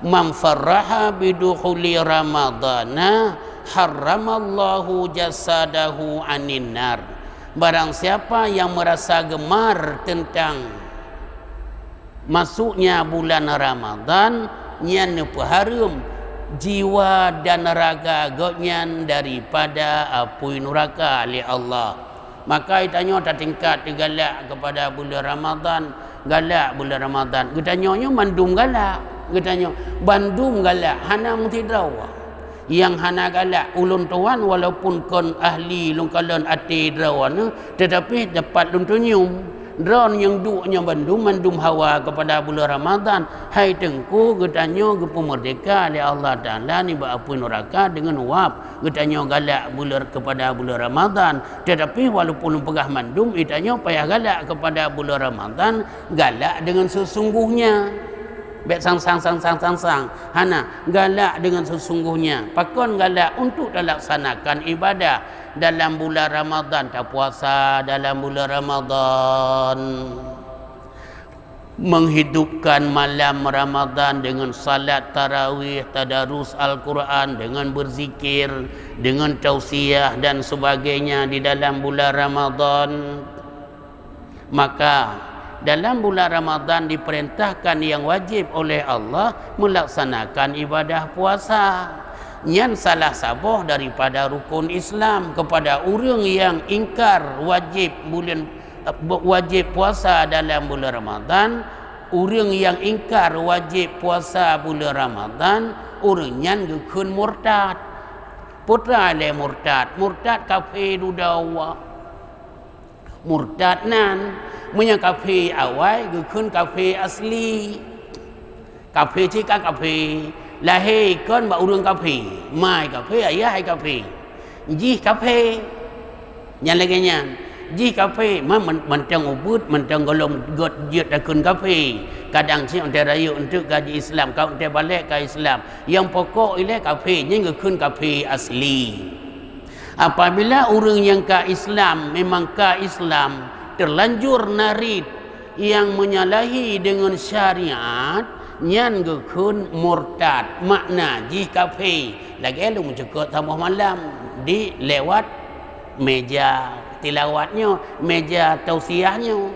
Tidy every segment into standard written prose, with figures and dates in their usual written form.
man farraha bidukhuli ramadana harramallahu jasadahu anin nar. Barang siapa yang merasa gemar tentang masuknya bulan Ramadan, nyan harum jiwa dan raga gotnyan daripada api neraka oleh Allah. Maka itanya tak tingkat galak kepada bulan Ramadan, galak bulan Ramadan. Getanya mandum galak, getanya bandum galak, hana mutidrawa. Yang hana galak ulun tuan walaupun kon ahli lungkalan ati drawana, tetapi dapat luntunyum dron yang duknya mandum hawa kepada bulan Ramadan. Hai tengku getanya gepu merdeka oleh Allah Taala ni baapu neraka dengan wab getanya galak bulan kepada bulan Ramadan. Tetapi walaupun pegah mandum itanya payah galak kepada bulan Ramadan, galak dengan sesungguhnya. Baik sang hana galak dengan sesungguhnya. Pakon galak untuk dilaksanakan ibadah dalam bulan Ramadan, tak puasa dalam bulan Ramadan, menghidupkan malam Ramadan dengan salat tarawih, tadarus Al-Quran, dengan berzikir, dengan tausiah dan sebagainya di dalam bulan Ramadan. Maka dalam bulan Ramadan diperintahkan yang wajib oleh Allah melaksanakan ibadah puasa. Yang salah sabuh daripada rukun Islam kepada orang yang ingkar wajib puasa dalam bulan Ramadan. Orang yang ingkar wajib puasa bulan Ramadan, orang yang gekun murtad. Putra le murtad kafir dudawa. Murtad nan punya kafe awal gekun kafe asli. Kafe cika kafe lahir kon ba urang kafe, mai kafe ayah hai kafe. Ji kafe yang lagi nya ji kafe mentang ubud mentang golong got jet akun kafe. Kadang si ontai raya untuk gaji Islam, kau ontai balik ke Islam. Yang pokok ile kafe nya gekun kafe asli. Apabila orang yang ke Islam memang ke Islam terlanjur narid yang menyalahi dengan syariat, nyan gekun murtad. Makna ji kafe lagi elu mencekut tambah malam di lewat meja tilawatnya, meja tausiahnya.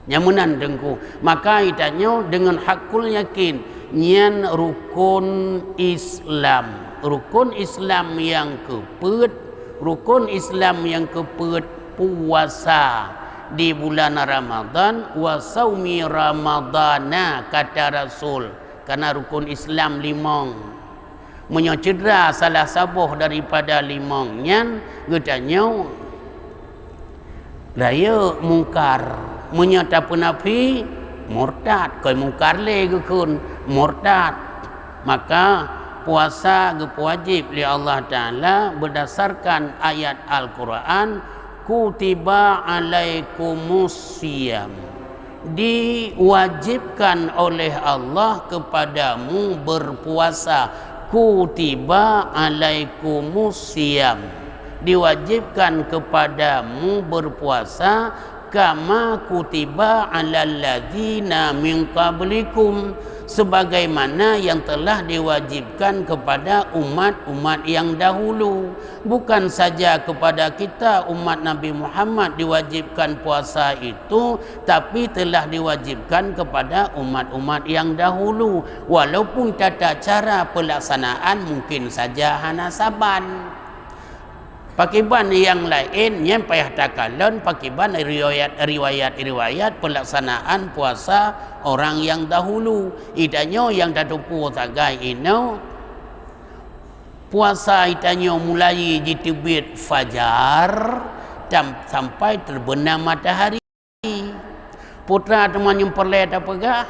Nyamunan dengku. Maka itanya dengan hakul yakin nyan rukun Islam. Rukun Islam yang kepet, rukun Islam yang kepet puasa di bulan Ramadan, wa saumi ramadana kata Rasul. Karena rukun Islam limang, menyedera salah sabuh daripada limangnya getanya raya mungkar, menyata penapi murtad, koi mungkar le gekun murtad. Maka puasa wajib oleh Allah Ta'ala berdasarkan ayat Al-Quran, kutiba alaikumus siyam, diwajibkan oleh Allah kepadamu berpuasa. Kutiba alaikumus siyam, diwajibkan kepadamu berpuasa, kama kutiba alal ladzina min qablikum, sebagaimana yang telah diwajibkan kepada umat-umat yang dahulu. Bukan saja kepada kita umat Nabi Muhammad diwajibkan puasa itu, tapi telah diwajibkan kepada umat-umat yang dahulu. Walaupun tata cara pelaksanaan mungkin saja hana saban. Pakiban yang lain yang payah takalan, pakiban riwayat pelaksanaan puasa orang yang dahulu. Itanya yang tatupu tagai ino puasa itanya mulai ditibit fajar sampai terbenam matahari. Putra teman yang perle tapegah,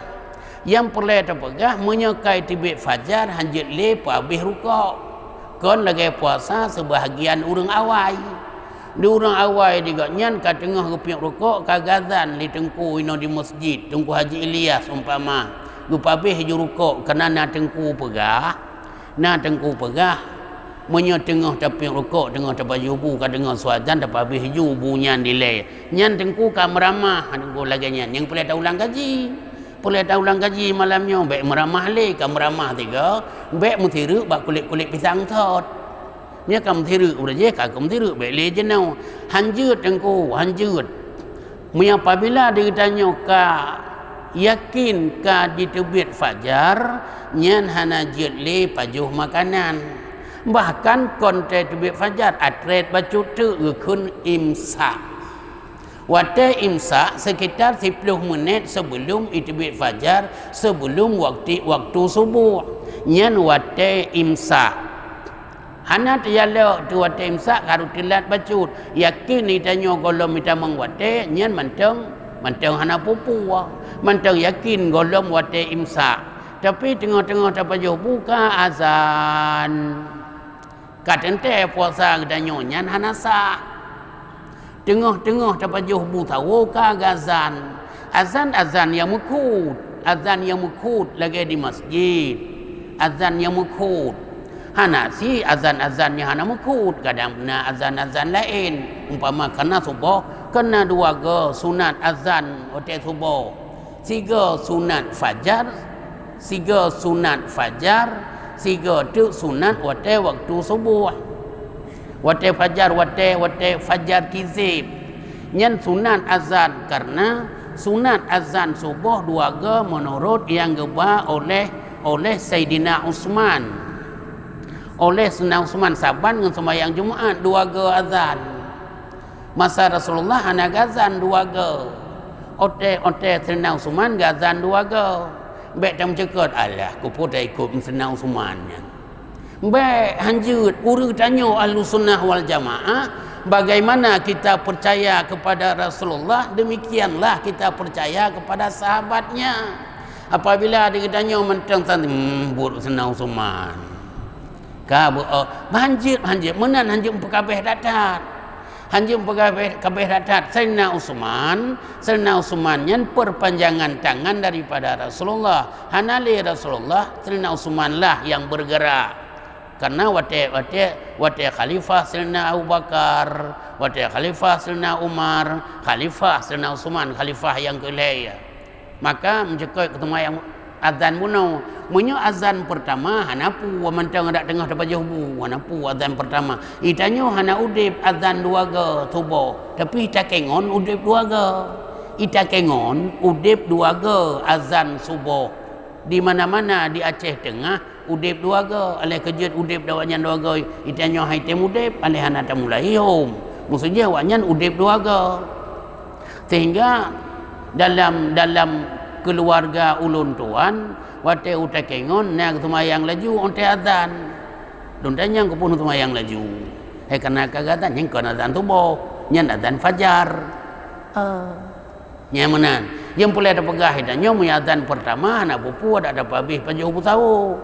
yang perle tapegah menyekai tibit fajar hanjit le habis rukuk. Kon lagi puasa sebahagian orang awai. Di orang awai juga nyan ka tengah gepiak rukuk kagazan li tengku ino di masjid, tengku Haji Ilyas umpama. Gupabeh ju rukuk kena na tengku pegah. Na tengku pegah menyo tengah tapi rukuk tengah tapaju bu ka dengar suazan tapabeh ju bunyan dilai. Nyan tengku ka meramah tengku lagi nyan yang boleh ulang gaji. boleh tahu ulang gaji malamnya baik meramah le kam meramah tiga baik mutiru bak kulit-kulit pisang tot nya kam mutiru udah je ka kam mutiru baik le jenau hanjut engko hanjut muya apabila ditanya ka yakin ka ditebit fajar nyan hana jut le pajuh makanan bahkan konten tebit fajar atret bacut tu kun imsak Waktu imsak sekitar 10 menit sebelum itibit fajar, sebelum waktu subuh. Nyan waktu imsak. Hana tiada tu waktu imsak harus telat bacut. Yakin ditanya golom kita mengwate, nyan manteng hana pupu. Manteng yakin golom waktu imsak. Tapi tengah-tengah tapajuh buka azan. Katente puasa ditanya nyan hana sah. Tengah-tengah tapajuh butawo ka azan. Azan yang mukut. Azan yang mukut lagi di masjid. Azan yang mukut. Hana si azan-azannya hana mukut. Kadang na azan-azan lain. Umpama kena subuh, kena dua ke sunat azan waktu subuh. 3 sunat fajar. 3 sunat fajar. 3 tu sunat waktu subuh. Waktu fajar, waktu fajar kizib. Nyan sunat azan karena sunat azan subuh 2 ge menurut yang geba oleh Sayyidina Utsman. Oleh Sayyidina Utsman saban dengan sembahyang Jumaat 2 ge azan. Masa Rasulullah anak azan 2 ge. Ote Sayyidina Utsman azan 2 ge. Baik tam cekot alah ku pun ikut Sayyidina Utsman. Baik hanjut urut tanya Ahlussunnah wal Jamaah bagaimana kita percaya kepada Rasulullah demikianlah kita percaya kepada sahabatnya. Apabila dia tanya mentang buat senang suman ka hanjut menan hanjut pekabeh datat hanjut pekabeh datat Sayyidina Utsman yang perpanjangan tangan daripada Rasulullah hanali Rasulullah Sayyidina Utsman lah yang bergerak. Karena waktu khalifah Sayyidina Abu Bakar, waktu khalifah Sayyidina Umar, khalifah Sayyidina Utsman, khalifah yang kelaya. Maka mencekoi ketemu yang azan buno. Munyo azan pertama hanapu mantang dak tengah dapat jauh hanapu azan pertama. Itanyo hana udip azan 2 ge subuh. Tapi ita kengon udip 2 ge. Ita kengon udip 2 ge azan subuh. Di mana-mana di Aceh Tengah udip 2 ge alih kejut udip dawanyan 2 ge itanyo haitem udip alih hana tamulai hom maksudnya wanyan udip 2 ge sehingga dalam keluarga ulun tuan wate utakengon na tumayang laju onte azan don tanyang ko pun tumayang laju karena kagatan yang kana azan tubuh nyan azan fajar nyamanan yang pula ada pegah itanyo mu azan pertama na pupu ada habis panjau tahu.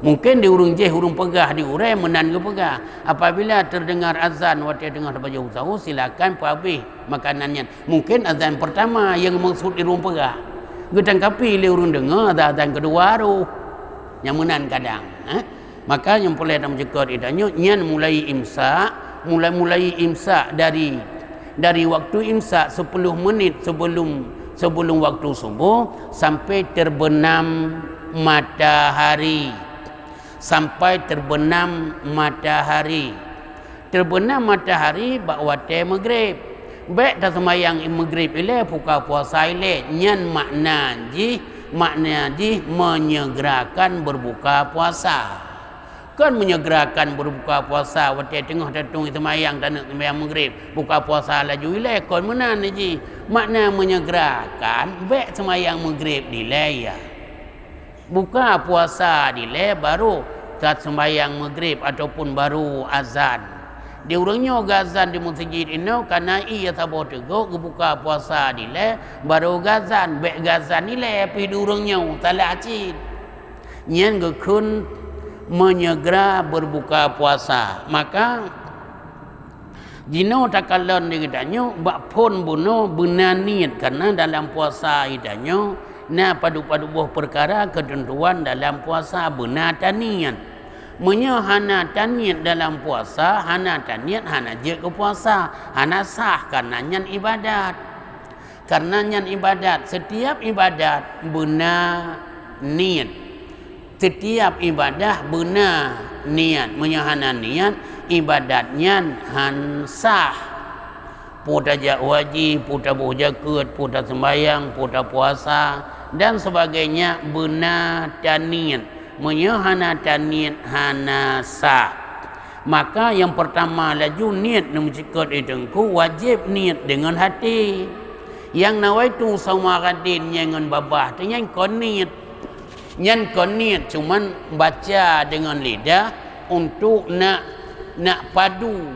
Mungkin di urung pegah di urai menan ke pegah. Apabila terdengar azan waktu dengar baju tahu silakan habis makanannya. Mungkin azan pertama yang maksud di urung pegah. Gedang kapi le urung dengar ada azan kedua tu. Yang menan kadang. Maka yang boleh dalam jekot idanyo nyan mulai imsak dari waktu imsak 10 menit sebelum waktu subuh sampai terbenam matahari. Sampai terbenam matahari. Terbenam matahari bak waktu maghrib. Baik dah semayang maghrib ile buka puasa ile nyan makna ji menyegerakan berbuka puasa. Kan menyegerakan berbuka puasa waktu tengah datung semayang dan semayang maghrib buka puasa laju ile kon menan ji makna menyegerakan baik semayang maghrib ile ya. Buka puasa dile baru kat sembahyang maghrib ataupun baru azan. Di urangnya azan di masjid ini karena ia tahu tego buka puasa dile baru azan baik azan dile pi di urangnya tala acid. Nyen gekun menyegera berbuka puasa. Maka jino takalon digitanyo bak pun buno benaniat karena dalam puasa idanyo na padu-padu buah perkara ketentuan dalam puasa benar taniat. Menyo hana taniat dalam puasa, hana taniat hana je ke puasa, hana sah karena nyan ibadat. Karenanya ibadat, setiap ibadat benar niat. Setiap ibadah benar niat. Menyahana niat, ibadatnya sah. Puta jak wajib, puta buh jakut, puta sembayang, puta puasa dan sebagainya benar dan niat. Menyahana dan niat hana sah. Maka yang pertama laju niat memcikut itungku wajib niat dengan hati. Yang nawaitu sauma gadin yang babah tu yang kon niat. Yang kon niat cuman baca dengan lidah untuk nak padu,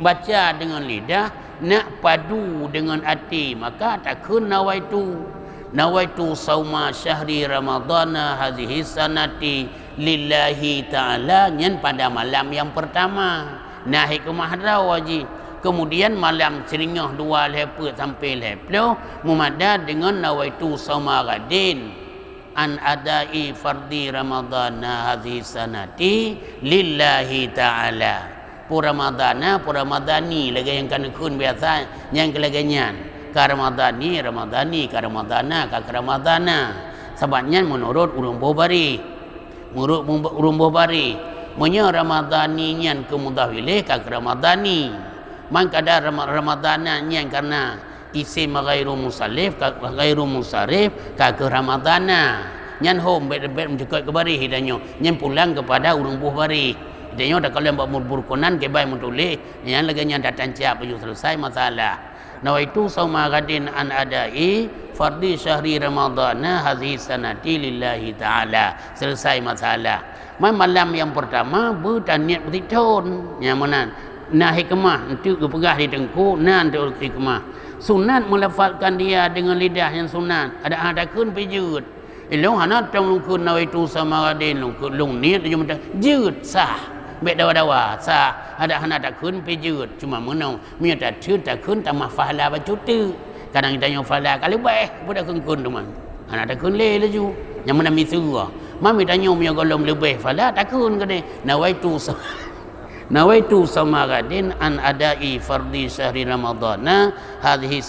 baca dengan lidah nak padu dengan hati, maka takun nawaitu sauma syahri ramadhana hadhihi sanati lillahi ta'ala nyen pada malam yang pertama. Nah hikmah dah wajib. Kemudian malam seringah 2 lepet sampai leplo memada dengan nawaitu sauma gadin an adai fardi ramadhana hadhihi sanati lillahi ta'ala. Pura ramadhani lagi yang kan kun biasa yang kelaganyan ka ramadhani ka ramadhana ka ramadhana sebabnya menurut urung bobari menya ramadhani nyan ke mudahilih ka ramadhani man kada ramadhana nyan karena isim ghairu musallif ka ghairu musarif ka ke ramadhana nyan hom bet mencukup ke bari hidanyo nyan pulang kepada urung buh bari hidanyo dak kalau mbak burkunan ke bai mentulih nyan lagi nyan datang siap baju selesai masalah. Nawaitu sauma gadin an adai fardi syahri ramadhana hadhihi sanati lillahi ta'ala. Selesai masalah. Malam yang pertama bertaniat bertitun yang mana nah hikmah untuk kepegah di tengku nan untuk hikmah. Sunat melafalkan dia dengan lidah yang sunat. Ada kun pijut. Ilung hana tong lungkun nawaitu sauma gadin lung niat dia macam jut sah. Bek dawa-dawa sah ada hana tak kun pijut cuma menau mia tak thut tak kun tak mafahala bacu tu kadang kita yang fahala kalau baik budak kun tu man hana tak kun le laju yang mana misu mami tanya mia golom lebih fahala tak kun kene nawaitu sama gadin an adai fardi syahri ramadhana hadhihi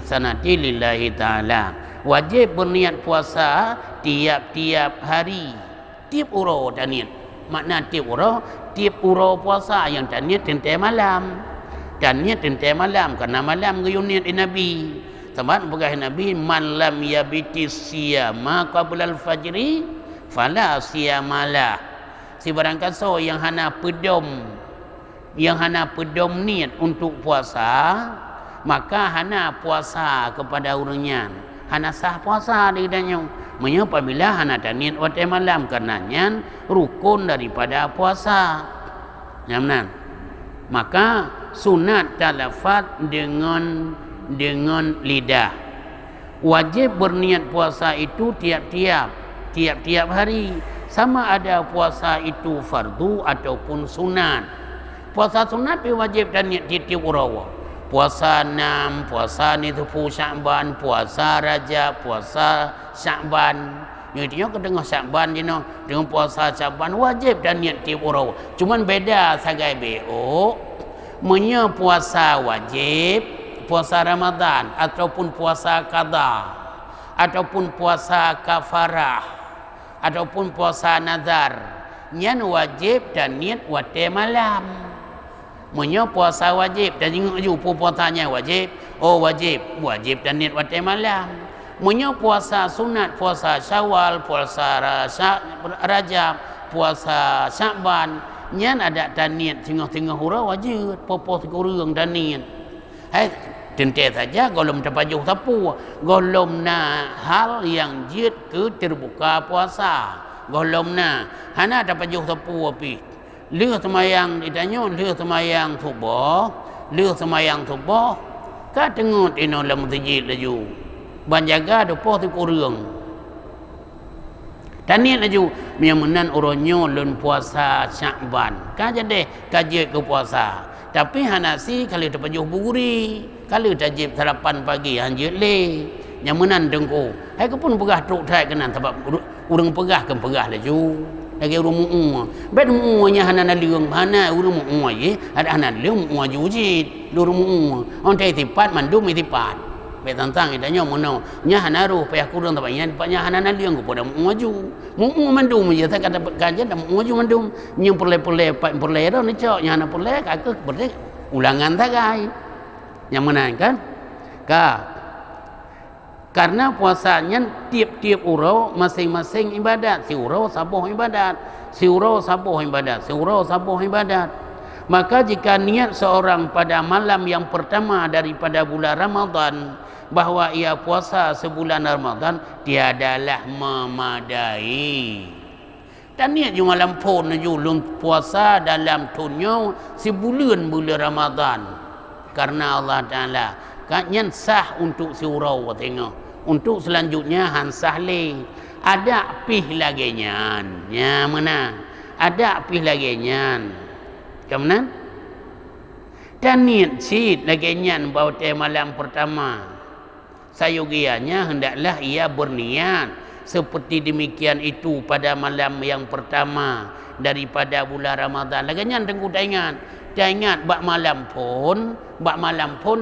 sanati lillahi ta'ala. Wajib berniat puasa tiap-tiap hari, tiap uro dan niat. Makna tiap uro puasa yang dan niat tentai malam. Dan niat tentai malam karena malam gayun niat Nabi. Sebab pegah Nabi man lam yabiti siyama qabla al-fajri fala siyamalah. Si barang kaso yang hana pedom niat untuk puasa, maka hana puasa kepada orangnya. Hana sah puasa dia menyapa bila hana niat waktu malam karenanya rukun daripada puasa. Nyaman. Maka sunat talafat dengan lidah. Wajib berniat puasa itu tiap-tiap hari. Sama ada puasa itu fardu ataupun sunat. Puasa sunat wajib dan niat tiap urawa. Puasa 6, puasa nisfu Sya'ban, puasa Rajab, puasa Sya'ban. Nyatanya kedengar Sya'ban je no. Dengan puasa Sya'ban wajib dan niat tiap urawa. Cuman beda sagai BO. Menya puasa wajib, puasa Ramadan ataupun puasa qada ataupun puasa kafarah ataupun puasa nazar. Nyan wajib dan niat waktu malam. Menya puasa wajib dan tengok je puasanya wajib. Oh wajib dan niat waktu malam. Menya puasa sunat, puasa Syawal, puasa Rajab, puasa Sya'ban, nyan ada dan niat tengah-tengah hura wajib. Popo sekurang dan niat. Hai tentu saja golom terpajuh sapu. Golom na hal yang jid ke terbuka puasa. Golom na hana terpajuh sapu api. Lih semayang ditanya, lih semayang subuh, ka tengut ino dalam masjid laju. Banjaga depoh tu kurang. Taniat laju miamenan oronyo lun puasa Sya'ban. Ka jadi kaji ke puasa. Tapi hanasi kalau terpajuh buri, kalau tajib sarapan pagi hanjit le. Yang menan dengku. Hai ke pun pegah truk thai kenan sebab urang pegah ke pegah laju. Lagi urang mu'u. Bet mu'unya hana naliung hana urang mu'u ye, ada hana liung mu'u jujit, urang mu'u. On tai tipat mandum tipat. Pe tantang itanya mono nya hanaru pe aku dong tapanya dapatnya hanana liang ko pada maju. Mu mandum je tak kata kajian dah maju mandum nyung perle-perle dah ni cok nya hana perle kakek berde ulangan tak kai. Yang mana kan? Karena puasanya tiap-tiap urau masing-masing ibadat. Si urau sabuh ibadat, si urau sabuh ibadat, si urau sabuh ibadat. Maka jika niat seorang pada malam yang pertama daripada bulan Ramadan bahawa ia puasa sebulan Ramadan, tiadalah memadai. Dan niat je malam pun julung puasa dalam tunyo sebulan Ramadan. Karena Allah Ta'ala katnya sah untuk si urau tengok. Untuk selanjutnya hansah le. Ada pih lagi nyan. Ya mana? Ada pih lagi nyan. Kemana? Dan niat sid lagi nyan bahawa malam pertama. Sayugianya hendaklah ia berniat seperti demikian itu pada malam yang pertama daripada bulan Ramadan. Lagi nyan tengku dah ingat bak malam pun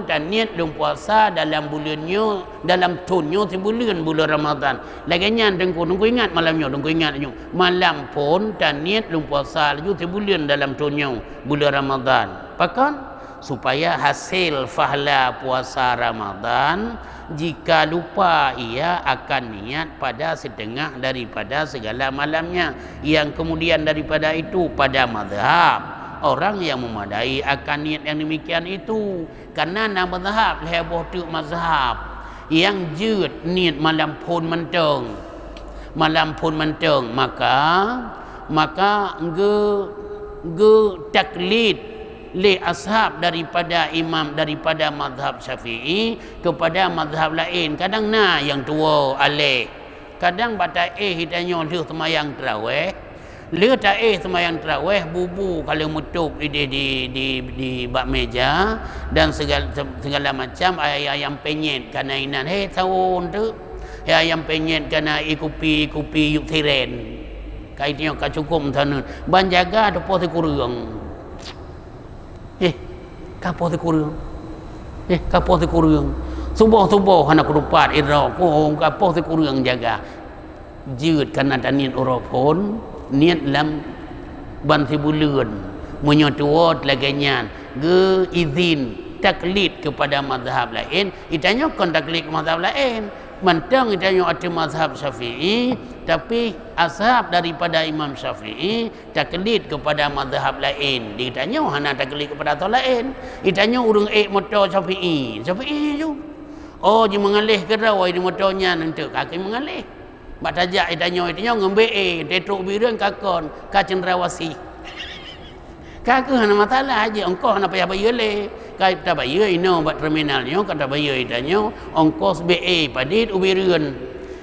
dan niat dong puasa dalam bulannya dalam tunyo sebulan Ramadan. Laganya dengku ingat malamnya dengku ingat malam pun dan niat dong puasa laju sebulan dalam tunyo bulan Ramadan. Pakan supaya hasil pahala puasa Ramadan jika lupa ia akan niat pada setengah daripada segala malamnya yang kemudian daripada itu pada mazhab orang yang memadai akan niat yang demikian itu karena nama mazhab heboh tu mazhab yang jut niat malam pun menteng maka ge taklid li ashab daripada imam daripada mazhab Syafi'i kepada mazhab lain. Kadang yang tua alih kadang bata hidanyo leh semayang tarawih le tak semayang tarawih bubu kalau mutup di bak meja dan segala macam ayam penyet kana inan tahun tu ayam penyet kana ikupi yuk tiren kaitnya ka cukup tanun ban jaga depo te kurang kapo te kurang subuh hana kurupat ira ko kapo te kurang jaga jut kana tanin urapun niat lam banti bulan menyatuat laganya ge izin taklid kepada mazhab lain itanya kon taklid ke mazhab lain mentang itanya ada mazhab Syafi'i tapi ashab daripada Imam Syafi'i taklid kepada mazhab lain ditanya hana taklid kepada atau lain itanya urang motor Syafi'i ju je mengalih ke rawai di motornya nanti kaki mengalih bak tajak itanya ngembe tetruk biren kakon ka cendrawasi kakak hana masalah aja engkau hana payah bayar le kai ta bayar ino bak terminalnya kata bayar itanya ongkos BA padit ubiren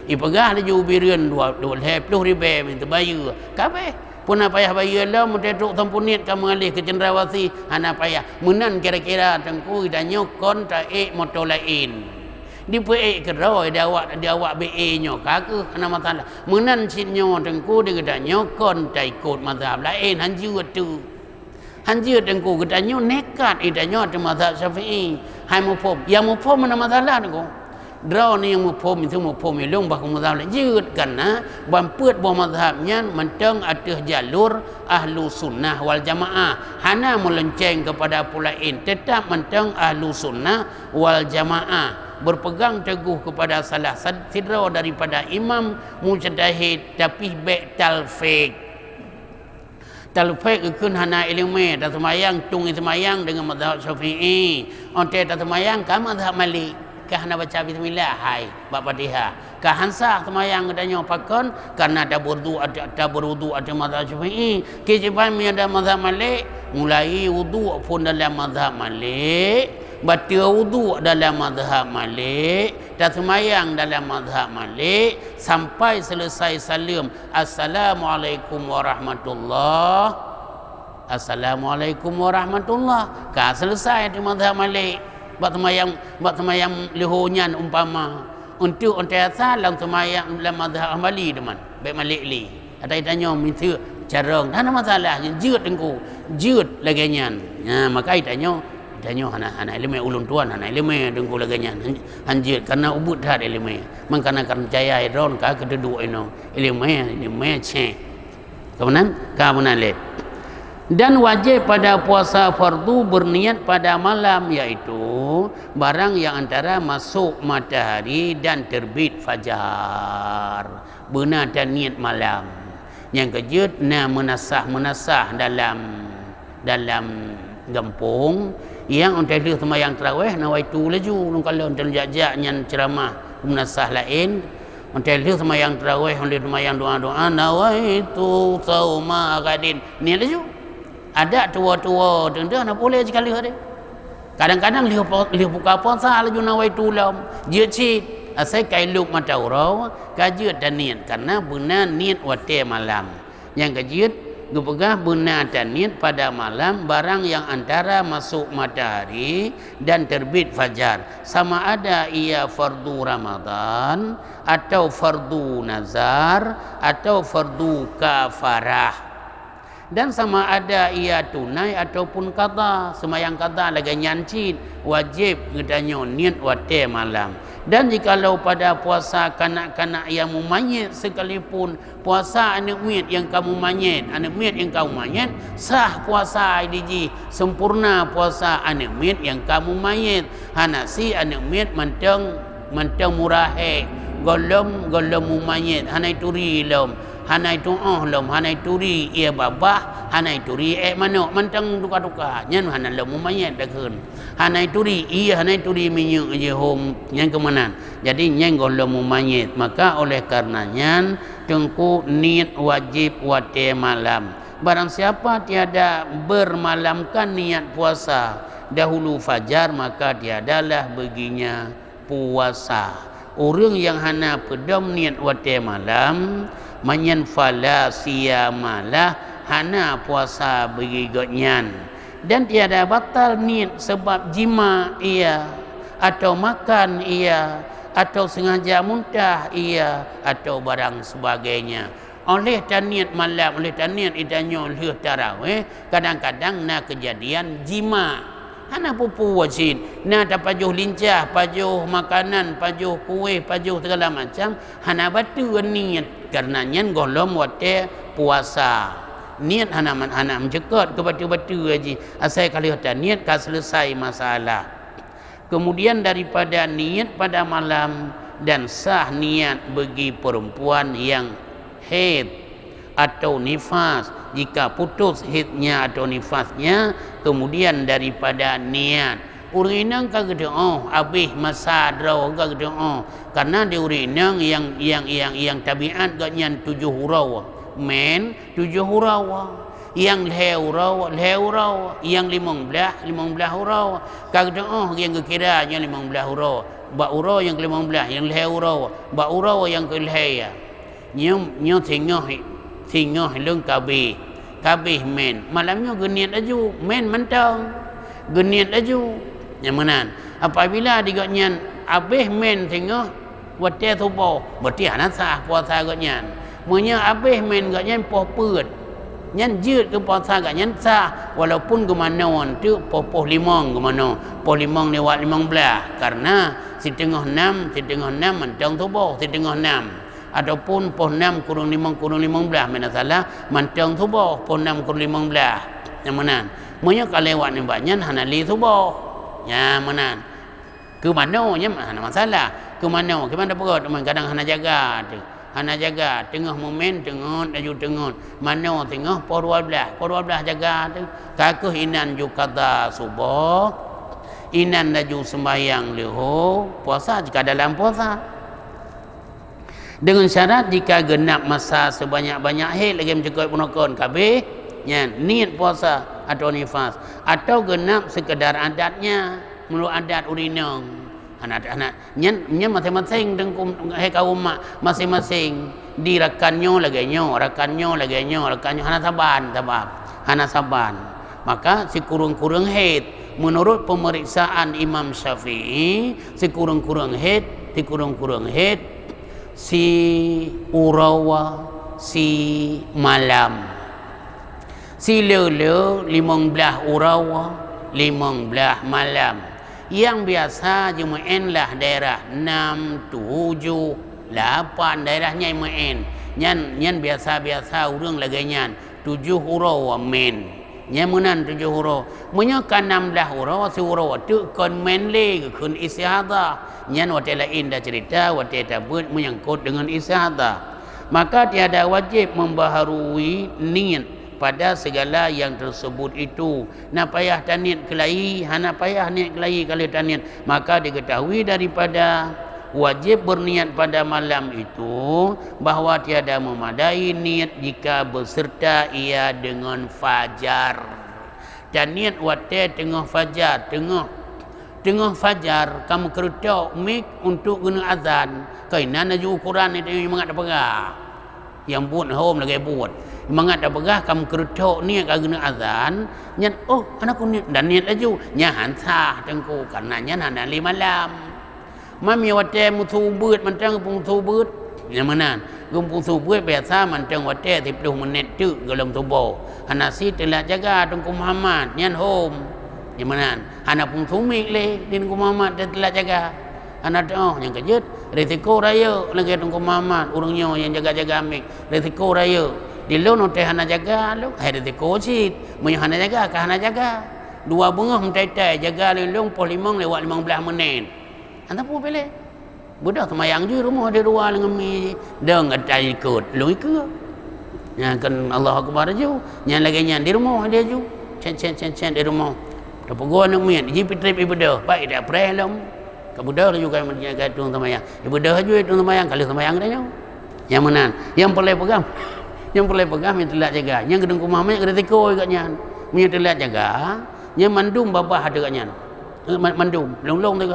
ipegah laju ubiren 20 ribu minta bayar kabeh pun payah bayar lah mu tetruk tampunit ka mengalih ke cendrawasi hana payah menan kira-kira tengku itanya kon ta motor lain di PE kerau dia awak BA nya kakak hana masalah menan sinyo tengku dia gedanya kon ta ikut mazhab lain hanjut tengku gedanya nekat idanya ada mazhab Syafi'i hai mufhum yang mufhum mana masalah tengku draw ni yang mufhum itu mufhum ilung bah mazhab lanjut karena bamput bah mazhabnya mentang atas jalur ahlu sunnah wal jamaah hana melenceng kepada pulain tetap mentang ahlu sunnah wal jamaah berpegang teguh kepada salah sidra daripada imam mujtahid tapi baik talfiq ikun hana ilmu tak semayang tung semayang dengan mazhab Syafi'i onte tak semayang ka mazhab Malik ka hana baca bismillah hai bab Fatihah ka hansa semayang adanya pakon karena ada berwudu ada mazhab Syafi'i kejiban ada mazhab Malik mulai wudu pun dalam mazhab Malik batal wudu dalam mazhab Malik dan semayang dalam mazhab Malik sampai selesai salam assalamualaikum warahmatullah ka selesai di mazhab Malik buat semayang lehonyan umpama untuk salam semayang dalam mazhab Hanbali teman baik Malik li ada tanya minta carang tak ada masalah jut engku jut lagi nyan maka tanya tanya anak ilmu ulun tuan anak ilmu dengku laganya hanjit karena ubud dah ilmu mangkana kan percaya ron ka keduduk ino ilmu cek kemudian le dan wajib pada puasa fardu berniat pada malam iaitu barang yang antara masuk matahari dan terbit fajar benar dan niat malam yang kejut menasah dalam gampung yang untuk dia semayang tarawih nawaitu laju kalau untuk jajak nyan ceramah menasah lain untuk dia semayang tarawih untuk semayang doa-doa nawaitu sauma gadin ni laju ada tua-tua tenda nak boleh sekali hari kadang-kadang lihat buka puasa laju nawaitu lam dia cik asai kailuk mata urau kajut dan niat karena benar niat wate malam yang kajut gupegah benar dan niat pada malam barang yang antara masuk matahari dan terbit fajar sama ada ia fardu Ramadan atau fardu nazar atau fardu kafarah dan sama ada ia tunai ataupun qada sembahyang qada lagi nyancit wajib ngedanyo niat wate malam dan jikalau pada puasa kanak-kanak yang memayit sekalipun puasa anak murid yang kamu mayit sah puasa idiji sempurna puasa anak murid yang kamu mayit hanasi anak murid manteng murahe golom mumayit hanai turi lom hanai tu'ah lom hanai turi ia babah hanai turi manok manteng duka-duka nyan hanai lom mumayit dah keun hanai turi hanai turi minyak je hom yang kemanan jadi nyeng golom mumayit maka oleh karenanya tengku niat wajib wate malam barang siapa tiada bermalamkan niat puasa dahulu fajar maka tiadalah baginya puasa orang yang hana pedam niat wate malam manyan fala siyamalah hana puasa bagi godnyan dan tiada batal niat sebab jima ia atau makan ia atau sengaja muntah ia atau barang sebagainya oleh taniat malam oleh taniat idanyo leh tarawih kadang-kadang na kejadian jima hana pupu wajin na ada pajuh lincah pajuh makanan pajuh kuih pajuh segala macam hana batu niat karenanya golom wate puasa niat hana mencekat ke batu-batu aji asal kali ada niat ka selesai masalah kemudian daripada niat pada malam dan sah niat bagi perempuan yang haid atau nifas jika putus haidnya atau nifasnya kemudian daripada niat urinang kagedong habis masa draw kagedong karena di urinang yang tabiat ganyan 7 hurau men 7 hurau yang lehurau yang 15 hurau kagedong yang kekiranya 15 hurau ba urau yang ke-15 yang lehurau ba urau yang ke-lehaya nyo tengah leng kabeh men malamnya geniat aju men mentang geniat aju yang mana apabila digaknyan abeh men tengah wate subuh berarti anak sah puasa gaknyan munya abeh men gaknyan poh peut nyan jeut ke puasa gaknyan sah walaupun gemanawan tu poh limang gemana poh limang lewat 15 karena setengah 6 mentang subuh setengah 6 ataupun poh 6 kurung 5 kurung 15 mana salah mantang subuh poh 6 kurung 15 yang mana munya kalewat ni banyak hana li subuh ya mana ke mana nya hana masalah ke mana perut kadang hana jaga tengah momen tengah aju tengah mana tengah poh 12 jaga tu kakeh inan ju qada subuh inan laju sembahyang leho puasa jika dalam puasa dengan syarat jika genap masa sebanyak-banyak haid lagi mencekut punakon kabeh nya niat puasa atau nifas atau genap sekedar adatnya menurut adat urinang anak-anak nya masing-masing dengkum hai kaum mak masing-masing dirakannya lagi hana saban maka si kurung-kurung haid menurut pemeriksaan Imam Syafi'i si kurung-kurung haid si urawa si malam si lele 15 urawa 15 malam. Yang biasa Jumain lah daerah 6, 7, 8 daerahnya Jumain. Nyan biasa-biasa urang lagi nyan 7 huruf amin. Nyan menan 7 huruf. Menyokan 16 huruf si huruf tu kon men le kun istihadah. Nyan wate lain dah cerita wate tabut menyangkut dengan istihadah. Maka tiada wajib membaharui niat pada segala yang tersebut itu. Nak payah taniat kelahi, hana payah niat kelahi kalau taniat. Maka diketahui daripada wajib berniat pada malam itu bahawa tiada memadai niat jika beserta ia dengan fajar. Dan niat wate tengah fajar, tengah fajar kamu kerutuk mik untuk guna azan. Kainan aju ukuran itu mengat pegah. Yang buat home lagi buat. Mengat pegah kamu kerutuk ni ka guna azan, nyat oh anakku ni dan niat aju nya hansah tengku karena nya hana 5 malam. Mami wate mutu beut mantang pung tu beut. Yang mana? Gumpung tu beut biasa mantang wate 10 minit tu dalam tubuh. Hana si telah jaga tengku Muhammad nyan home. Yang mana? Hana pung tu mik le din ku Muhammad telah jaga. Anak oh yang kejut risiko raya lagi tunggu Muhammad urangnya yang jaga-jaga amik risiko raya di lo no teh hana jaga lo hai risiko sit mun hana jaga ka hana jaga 2 bengah mentai-tai jaga lelong pos 5 lewat 15 minit anda pu pilih budak semayang je rumah dia dua dengan mi deng atai ikut lo ikut yang kan Allah akbar je yang lagi yang di rumah dia ju cen di rumah dah pegau nak mi ji trip ibadah baik dah pray long Buddha juga menjaga tuang semayang. Buddha juga tuang semayang kalau semayang dia. Yang mana? Yang boleh pegang. Yang boleh pegang yang telah jaga. Yang gedung rumah mak kena teko agaknya. Yang telah jaga. Yang mandum babah ada agaknya. Mandum, long-long tu.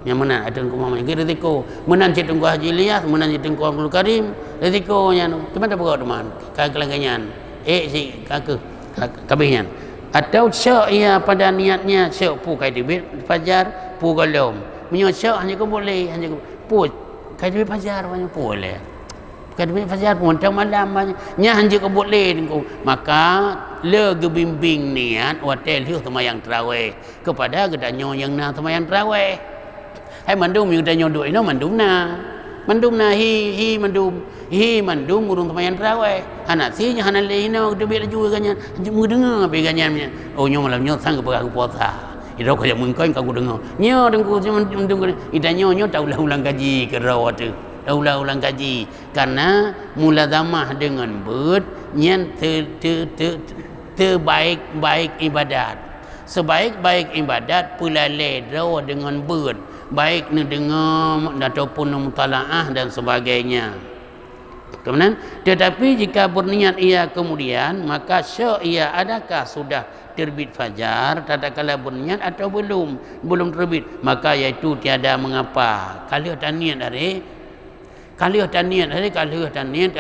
Yang mana ada rumah mak kena teko. Menan cik tunggu Haji Ilyas, menan cik tunggu Abdul Karim, teko nya tu. Kemana pegang teman? Kagelangannya. Si kakak kabehnya. Atau syak ia pada niatnya syak pu kai dibit fajar pu golom menyosyak hanya ko boleh hanya pu kai dibit fajar banyak boleh kai dibit fajar pun tang malam banyak nya hanya ko boleh ku maka le gebimbing niat hotel hiu semayang tarawih kepada gedanyo yang na semayang tarawih hai mandum yang gedanyo duk ino mandum na hi mandum urung semayang tarawih anak si nya hanan le ino debit laju ganyan mu dengar be ganyan oh nyo malam nyo sang ke puasa ida ko yang mungkin kau dengar nyo dengku mandum ida nyo ulang gaji ke rawat tu ulang gaji karena mulazamah dengan ber nyen terbaik ibadat sebaik-baik ibadat pula le rawat dengan ber baik ni dengar ataupun mutalaah dan sebagainya. Kemudian tetapi jika berniat ia kemudian maka syak ia adakah sudah terbit fajar tatkala berniat atau belum terbit maka iaitu tiada mengapa kalau taniat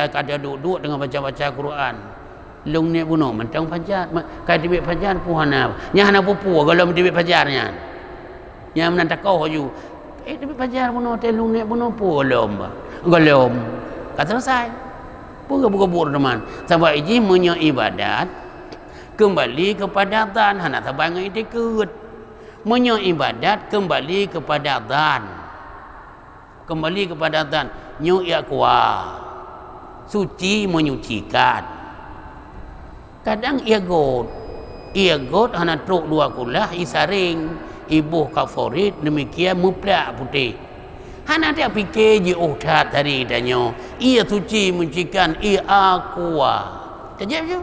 ada duduk dengan baca-baca Quran long ni bunuh mentang fajar kai terbit fajar puhana nya hana pupu kalau terbit fajarnya yang menantakau haju terbit fajar bunuh telung ni bunuh polom golom kata selesai buka teman sebab ini punya ibadat kembali kepada dan hana tabangan itu ikut punya ibadat kembali kepada dan nyu iaqwa suci menyucikan kadang ia got hana truk dua kulah isaring ibu kaforit demikian muplak putih hana dia fikir je tat hari danyo ia suci mencikan ia aqua tajam je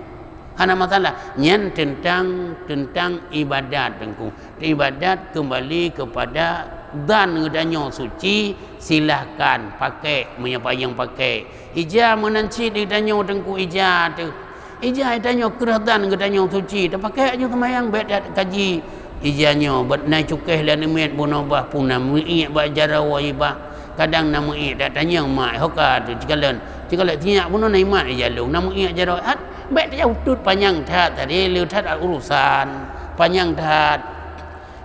hana masalah nyen tentang ibadat tengku ibadat kembali kepada dan danyo suci silahkan pakai menyapayang pakai ija menanci di danyo tengku ija tu ija danyo keratan danyo suci tak pakai aja semayang bedat kaji ijanya batnai cukeh lan met bonobah puna muiat ba jarawa ibah kadang nama iat dak tanya mak hoka tu cikalan tiak pun nai mat jalung nama iat jarawa at bet dia utut panjang tat tadi lu tat urusan panjang tat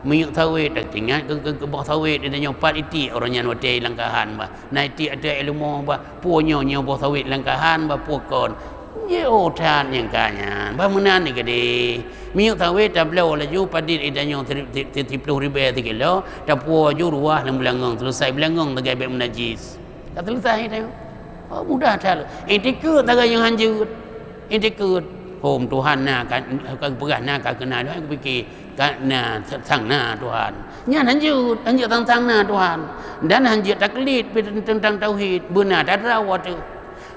miyuk sawit dak tingat ke bah sawit dia nyopat iti orangnya hotel langkahan bah nai ti ada ilmu bah punyo nyo bah sawit langkahan bah pukon ye otan yang kanya bamunan ni gede miuk tawe tablo la ju padit idanyo 30 ribu kilo tapu ju ruah lam belangong selesai belangong tagai be menajis kat selesai dah oh, mudah dah intikut tagai yang hanjut intikut hom Tuhan na kan perah na kan kena dah aku fikir kan na sang na Tuhan nyan hanjut tang na Tuhan dan hanjut taklid tentang tauhid benar tak rawat tu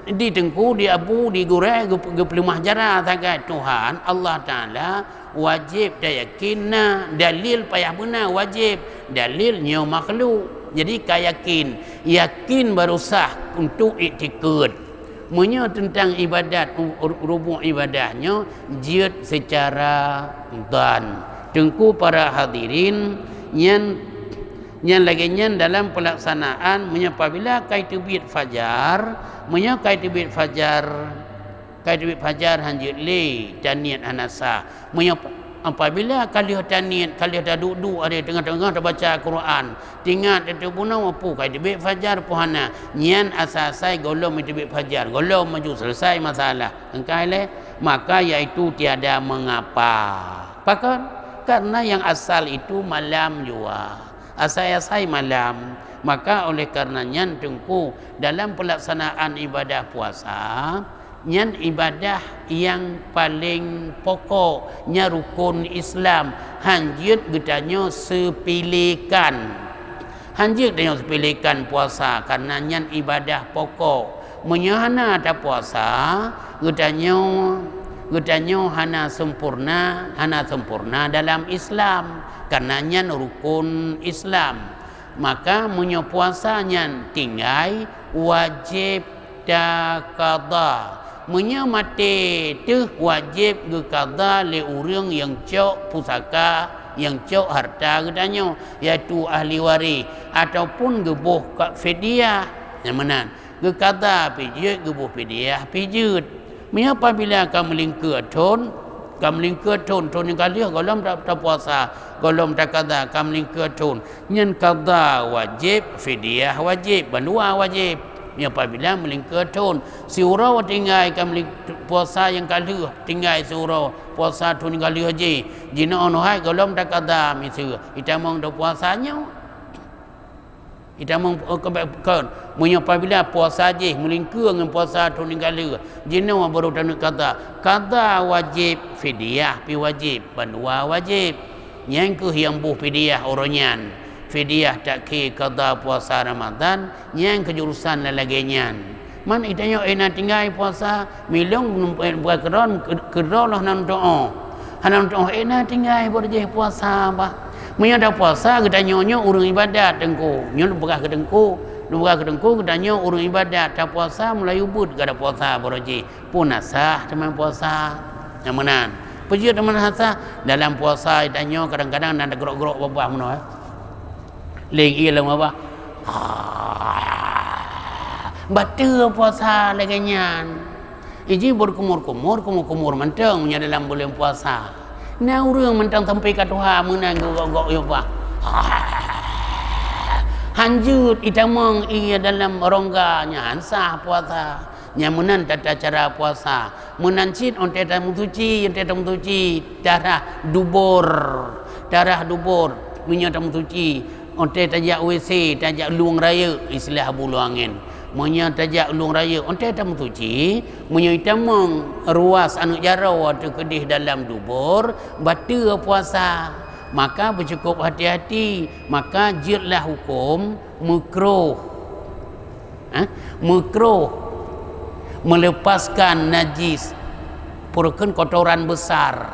di tengku di abu di gurau ke pelimah jara tagai Tuhan Allah Taala wajib dah yakin dalil payah benar wajib dalil nyo makhluk jadi yakin baru sah untuk iktikad menyo tentang ibadat rubuk ibadahnya jid secara dan tengku para hadirin yang lagi dalam pelaksanaan apabila kai terbit fajar hanjit le dan niat anasa apabila kalian taniat kalian dah duduk ada tengah-tengah dah baca Quran tingat itu puna apa kai terbit fajar pohana nyan asasai golom terbit fajar golom maju selesai masalah engkai le maka iaitu tiada mengapa pakon karena yang asal itu malam jua asai malam maka oleh karenanya tengku dalam pelaksanaan ibadah puasa nyan ibadah yang paling pokoknya rukun Islam hanjit gedanya sepilikan puasa karena nyan ibadah pokok menyahana ada puasa gedanya hana sempurna dalam Islam karena nyan rukun Islam maka menyo puasanya tinggai wajib dah qada menyo mati tu wajib ge qada le urang yang cok pusaka yang cok harta gedanya iaitu ahli waris ataupun gebuh kat fidyah yang mana ge qada pijut gebuh fidyah pijut menyo apabila kamu melingkar ton yang kali golom tak puasa golom tak qada kam lingkar ton nyen qada wajib fidyah wajib banua wajib ni apabila melingkar ton si urau tinggal kam puasa yang kali tinggal si urau puasa ton kali haji jina ono hai golom tak qada misu itamong do puasanya itamong kan apabila puasa je melingkar dengan puasa tu ninggal jina baru tak kata wajib fidyah pi wajib banua wajib yang ke yang buh fidyah oronyan fidyah tak ke qada puasa Ramadan yang kejurusan lalaginya man itanya ena tinggal puasa milong buat keron lah nan doa hanam doa ena tinggal boleh puasa bah menyada puasa kita nyonya urang ibadat tengku nyon berah ke tengku kita nyo urang ibadat tak puasa mulai ubud kada puasa boroji pun asah teman puasa yang mana pejut teman asah dalam puasa kita nyo kadang-kadang ada gerok-gerok babah meno leng ilang apa batal puasa laginya iji berkumur mentang nya dalam bulan puasa na urang mentang sampai ka Tuhan menang gok yo ba hanjut itamong ia dalam rongganya ansah puasa nyamunan tata cara puasa menancit onte tamu suci darah dubur minyak tamu suci onte tajak WC tajak luang raya istilah bulu angin monya tajak ulung raya onte tamu suci monya itamong ruas anu jara waktu kedih dalam dubur batu puasa maka bercukup hati-hati maka jidlah hukum makruh melepaskan najis purkan kotoran besar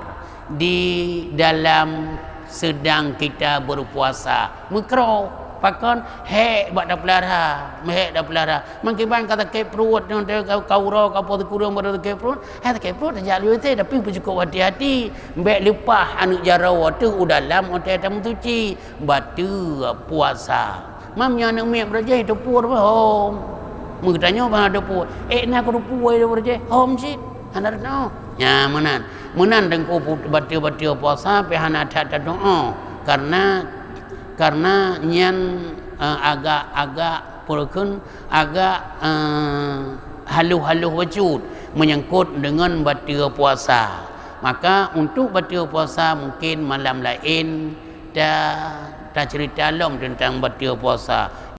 di dalam sedang kita berpuasa makruh pakon hek bak dah pelara mangkiban kata ke perut nanti kau raw kau pot kurang pada ke perut ke perut tak jalu itu tapi bercukup hati-hati mbek lepah anu jarawa tu dalam onte tamu suci batu puasa mamnya anak mek beraja itu pur hom mengtanya bang ada pur nak aku puai dah beraja hom sit anak no ya menan dengku batu puasa pe hana tak doa karena nyan agak purkun agak halus-halus wujud menyangkut dengan batal puasa. Maka untuk batal puasa mungkin malam lain dah cerita lom tentang batal puasa.